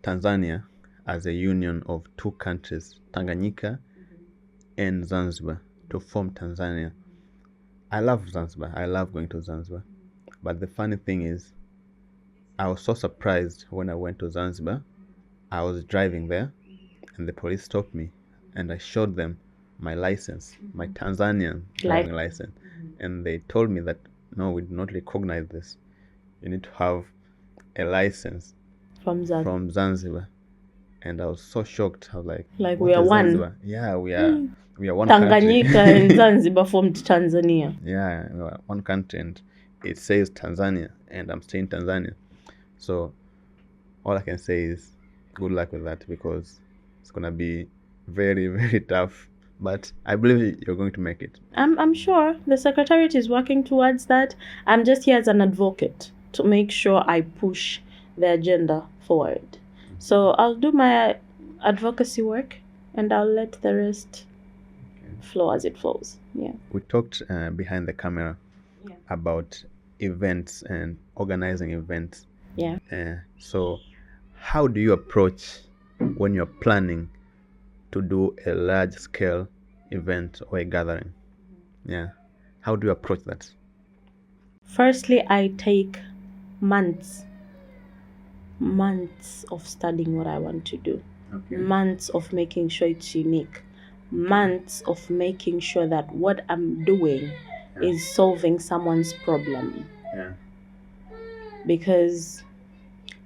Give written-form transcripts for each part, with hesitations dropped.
Tanzania as a union of two countries, Tanganyika and Zanzibar, to form Tanzania. I love Zanzibar. I love going to Zanzibar. But the funny thing is, I was so surprised when I went to Zanzibar. I was driving there and the police stopped me and I showed them my license, my Tanzanian driving license. And they told me that, no, we do not recognize this. You need to have a license from Zanzibar. And I was so shocked. I was like we are one. Zanzibar? Yeah, we are one Tanganyika country. and Zanzibar formed Tanzania. Yeah, we are one country and it says Tanzania and I'm staying Tanzania. So all I can say is good luck with that, because it's gonna be very, very tough. But I believe you're going to make it. I'm sure the Secretariat is working towards that. I'm just here as an advocate to make sure I push the agenda forward. So I'll do my advocacy work and I'll let the rest flow as it flows. Yeah. We talked behind the camera about events and organizing events. Yeah. So how do you approach when you're planning to do a large scale event or a gathering? Yeah. How do you approach that? Firstly, I take months of studying what I want to do. Okay. Months of making sure it's unique. Months of making sure that what I'm doing is solving someone's problem. Yeah. Because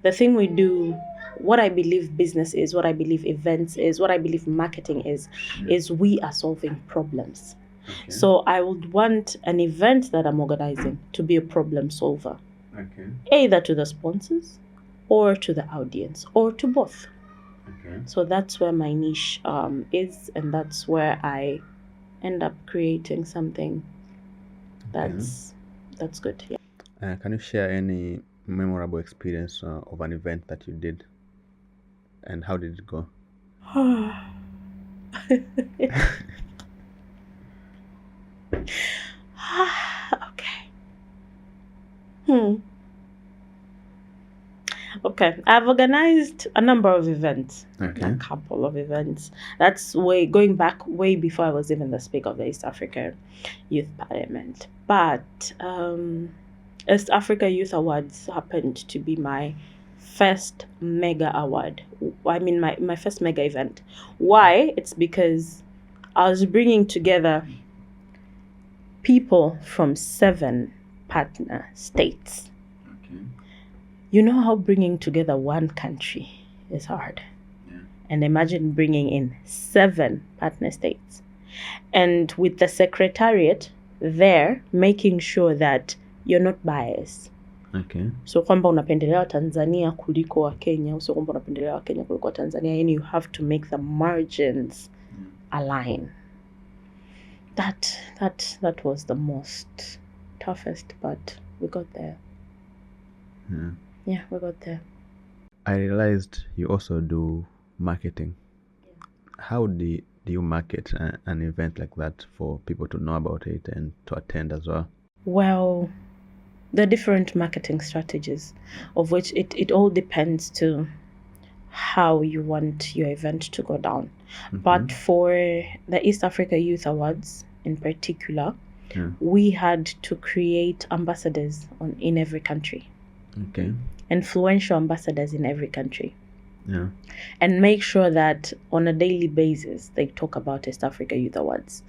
the thing we do, what I believe business is, what I believe events is, what I believe marketing is we are solving problems. Okay. So I would want an event that I'm organizing to be a problem solver. Okay. Either to the sponsors or to the audience or to both. Okay. So that's where my niche is, and that's where I end up creating something that's good. Yeah. Can you share any memorable experience of an event that you did, and how did it go? Okay, I've organized a number of events. Okay. A couple of events. That's going back way before I was even the Speaker of the East Africa Youth Parliament. But East Africa Youth Awards happened to be my first mega award. I mean, my first mega event. Why? It's because I was bringing together people from 7 partner states. Okay. You know how bringing together one country is hard. Yeah. And imagine bringing in 7 partner states. And with the Secretariat there, making sure that you're not biased. Okay. So kwamba unapendelea Tanzania kuliko wa Kenya, so kwamba unapendelea wa Kenya kuliko Tanzania, and you have to make the margins align. That was the most toughest, but we got there. Yeah, we got there. I realized you also do marketing. Yeah. How do you market an event like that for people to know about it and to attend as well? Well, the different marketing strategies, of which it all depends to how you want your event to go down. Mm-hmm. But for the East Africa Youth Awards in particular, we had to create ambassadors in every country. Okay. Influential ambassadors in every country. Yeah. And make sure that on a daily basis they talk about East Africa Youth Awards.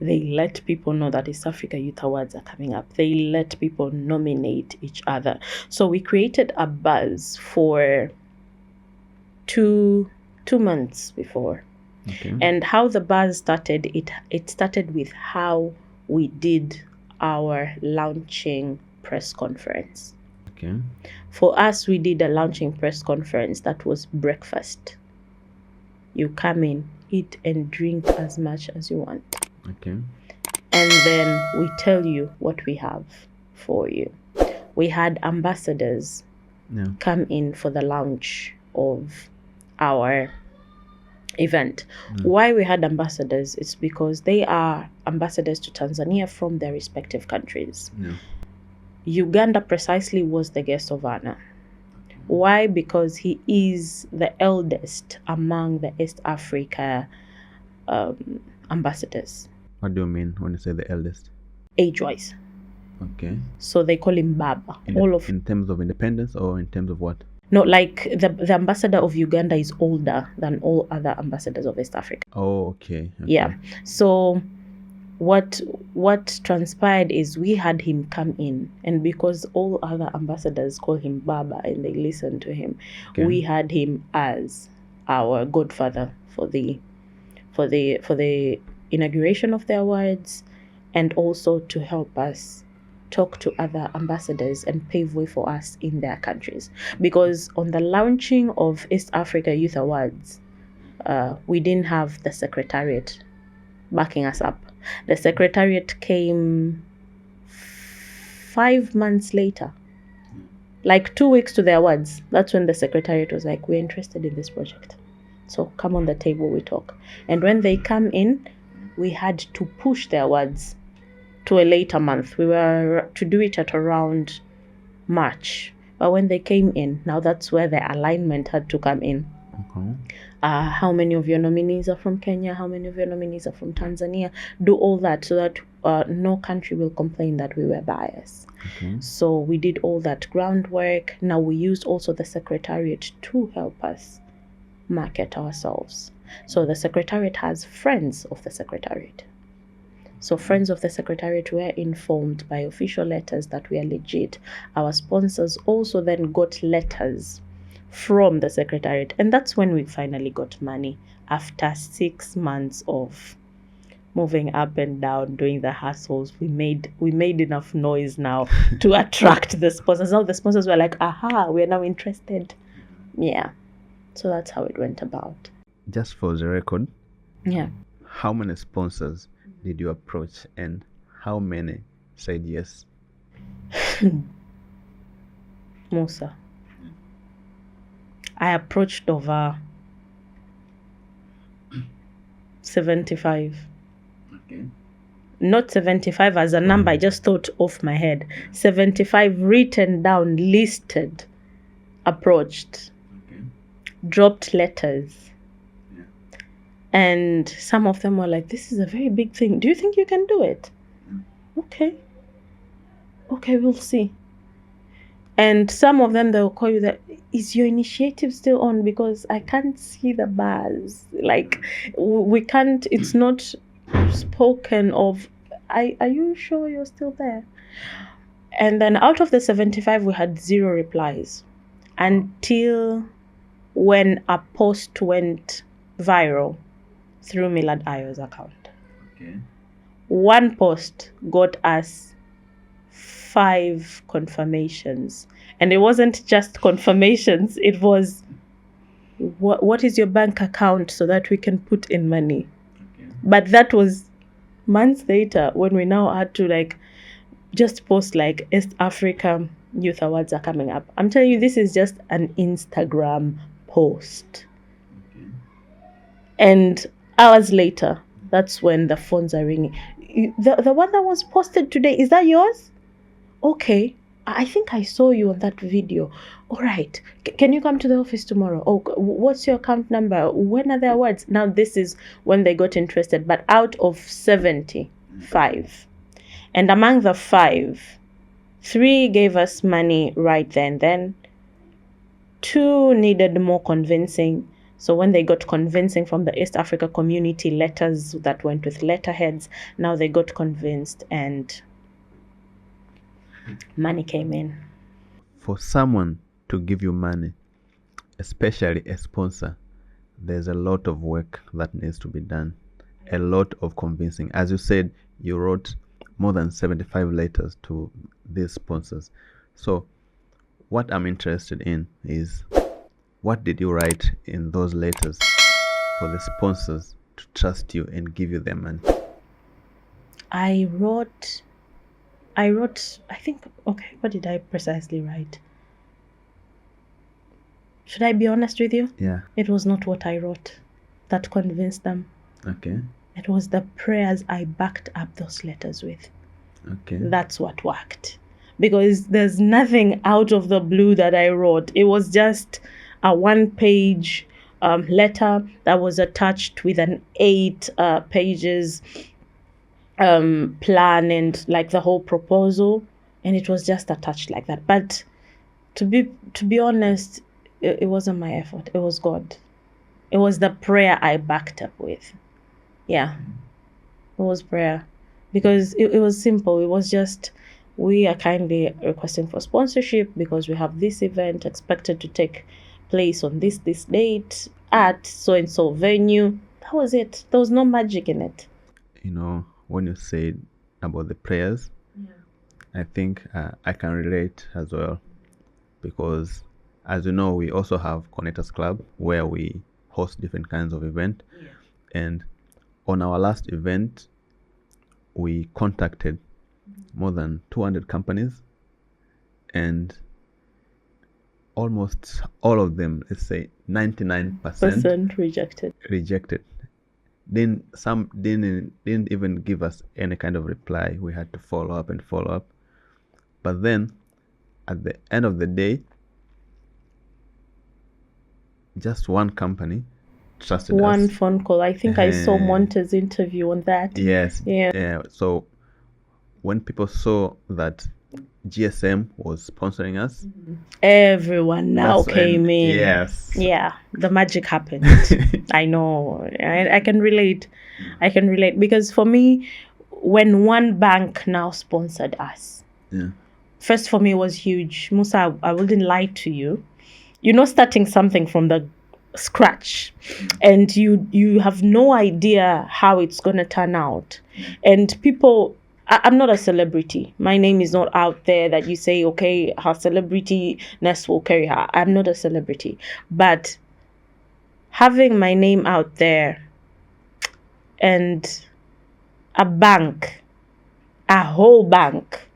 They let people know that East Africa Youth Awards are coming up. They let people nominate each other. So we created a buzz for two months before. Okay. And how the buzz started, it started with how we did our launching press conference. Okay. For us, we did a launching press conference that was breakfast. You come in, eat and drink as much as you want. Okay. And then we tell you what we have for you. We had ambassadors come in for the launch of our event. Why we had ambassadors? It's because they are ambassadors to Tanzania from their respective countries. Uganda precisely was the guest of honor. Why? Because he is the eldest among the East Africa ambassadors, What do you mean when you say the eldest? age-wise. Okay. So they call him Baba. In terms of independence or in terms of what? No, like the ambassador of Uganda is older than all other ambassadors of East Africa. Oh, okay. Yeah. So what transpired is we had him come in, and because all other ambassadors call him Baba and they listen to him, we had him as our godfather for the inauguration of the awards, and also to help us talk to other ambassadors and pave way for us in their countries. Because on the launching of East Africa Youth Awards, we didn't have the secretariat backing us up. The secretariat came 5 months later, like 2 weeks to the awards. That's when the secretariat was like, we're interested in this project, so come on the table, we talk. And when they come in, we had to push the awards to a later month. We were to do it at around March, but when they came in, now that's where the alignment had to come in. How many of your nominees are from Kenya? How many of your nominees are from Tanzania? Do all that so that no country will complain that we were biased. So we did all that groundwork. Now we used also the secretariat to help us market ourselves. So the secretariat has friends of the secretariat. So friends of the secretariat were informed by official letters that we are legit. Our sponsors also then got letters from the secretariat, and that's when we finally got money after 6 months of moving up and down, doing the hassles. We made enough noise now to attract the sponsors. Now the sponsors were like, aha, we're now interested. Yeah. So that's how it went about. Just for the record, how many sponsors did you approach and how many said yes? Musa, I approached over 75. Not 75 as a number, I just thought off my head. 75 written down, listed, approached, dropped letters. And some of them were like, this is a very big thing. Do you think you can do it? Okay, we'll see. And some of them, they'll call you that, is your initiative still on? Because I can't see the bars. Like, we can't, it's not spoken of. Are you sure you're still there? And then out of the 75, we had 0 replies until when a post went viral through Millard Ayo's account. One post got us 5 confirmations. And it wasn't just confirmations, it was, what is your bank account so that we can put in money? But that was months later when we now had to just post East Africa Youth Awards are coming up. I'm telling you, this is just an Instagram post. And hours later, that's when the phones are ringing. The one that was posted today, is that yours? Okay, I think I saw you on that video. All right, can you come to the office tomorrow? Oh, what's your account number? When are the awards? Now this is when they got interested. But out of 75, and among the 5, 3 gave us money right then 2 needed more convincing. So when they got convincing from the East Africa community, letters that went with letterheads, now they got convinced and money came in. For someone to give you money, especially a sponsor, there's a lot of work that needs to be done, a lot of convincing. As you said, you wrote more than 75 letters to these sponsors. So what I'm interested in is, what did you write in those letters for the sponsors to trust you and give you their money? I wrote, I think, okay, what did I precisely write? Should I be honest with you? Yeah. It was not what I wrote that convinced them. Okay. It was the prayers I backed up those letters with. Okay. That's what worked. because there's nothing out of the blue that I wrote. It was just a one-page letter that was attached with an 8 pages plan and like the whole proposal, and it was just attached like that. But to be honest, it wasn't my effort. It was God. It was the prayer I backed up with. Yeah, it was prayer, because it was simple. It was just, we are kindly requesting for sponsorship because we have this event expected to take place on this date at so and so venue. That was it. There was no magic in it. You know, when you said about the prayers, I think I can relate as well, because as you know, we also have Connectors Club where we host different kinds of event. And on our last event, we contacted more than 200 companies, and almost all of them, let's say 99% rejected. Then some didn't even give us any kind of reply. We had to follow up. But then at the end of the day, just one company trusted us. One phone call. I think I saw Monte's interview on that. Yes. Yeah. So when people saw that GSM was sponsoring us, everyone now came in. Yes. Yeah, the magic happened. I know. I can relate. Because for me, when one bank now sponsored us, first for me it was huge. Musa, I wouldn't lie to you. You know, starting something from the scratch, and you have no idea how it's going to turn out. And people, I'm not a celebrity. My name is not out there that you say, okay, her celebrity-ness will carry her. I'm not a celebrity. But having my name out there, and a bank, a whole bank,